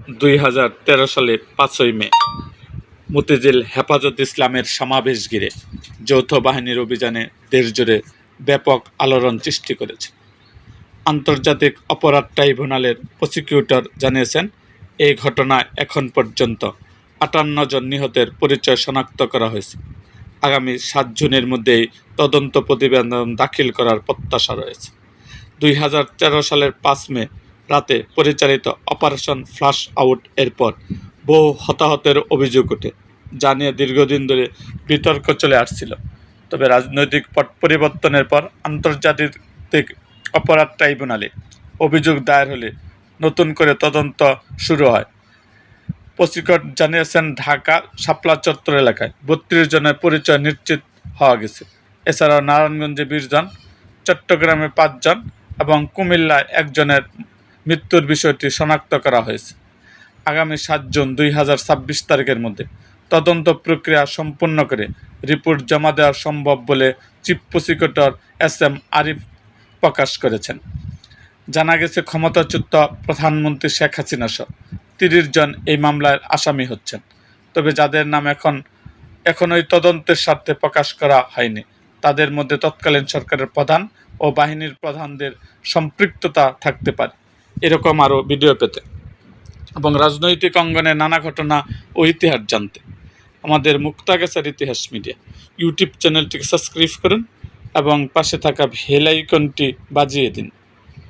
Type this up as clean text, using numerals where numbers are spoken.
2013 সালে 5ই মে মতিঝিল হেফাজত ইসলামের সমাবেশ ঘিরে যৌথ বাহিনীর অভিযানে দেশজুড়ে ব্যাপক আলোড়ন সৃষ্টি করেছে। আন্তর্জাতিক অপরাধ ট্রাইব্যুনালের প্রসিকিউটর জানিয়েছেন, এই ঘটনায় এখন পর্যন্ত 58 জন নিহতের পরিচয় শনাক্ত করা হয়েছে। আগামী 7 জুনের মধ্যেই তদন্ত প্রতিবেদন দাখিল করার প্রত্যাশা রয়েছে। 2013 সালের 5 মে রাতে পরিচালিত অপারেশন ফ্লাশ আউট এরপর বহু হতাহতের অভিযোগ ওঠে, যা নিয়ে দীর্ঘদিন ধরে বিতর্ক চলে আসছিল। তবে রাজনৈতিক পট পরিবর্তনের পর আন্তর্জাতিক অপরাধ ট্রাইব্যুনালে অভিযোগ দায়ের হলে নতুন করে তদন্ত শুরু হয়। প্রসিকিউটর জানিয়েছেন, ঢাকা শাপলা চত্বর এলাকায় 32 জনের পরিচয় নিশ্চিত হওয়া গেছে। এছাড়াও নারায়ণগঞ্জে 20 জন, চট্টগ্রামে 5 জন এবং কুমিল্লায় 1 জনের মৃত্যুর বিষয়টি শনাক্ত করা হয়েছে। আগামী 7 জুন 2026 তারিখের মধ্যে তদন্ত প্রক্রিয়া সম্পন্ন করে রিপোর্ট জমা দেওয়া সম্ভব বলে চিফ প্রসিকিউটর SM আরিফ প্রকাশ করেছেন। জানা গেছে, ক্ষমতাচ্যুত প্রধানমন্ত্রী শেখ হাসিনা সহ 30 জন এই মামলার আসামি হচ্ছেন। তবে যাদের নাম এখনই তদন্তের স্বার্থে প্রকাশ করা হয়নি, তাদের মধ্যে তৎকালীন সরকারের প্রধান ও বাহিনীর প্রধানদের সম্পৃক্ততা থাকতে পারে। এরকম আরও ভিডিও পেতে এবং রাজনৈতিক অঙ্গনে নানা ঘটনা ও ইতিহাস জানতে আমাদের মুক্তাগাছার ইতিহাস মিডিয়া ইউটিউব চ্যানেলটিকে সাবস্ক্রাইব করুন এবং পাশে থাকা বেল আইকনটি বাজিয়ে দিন।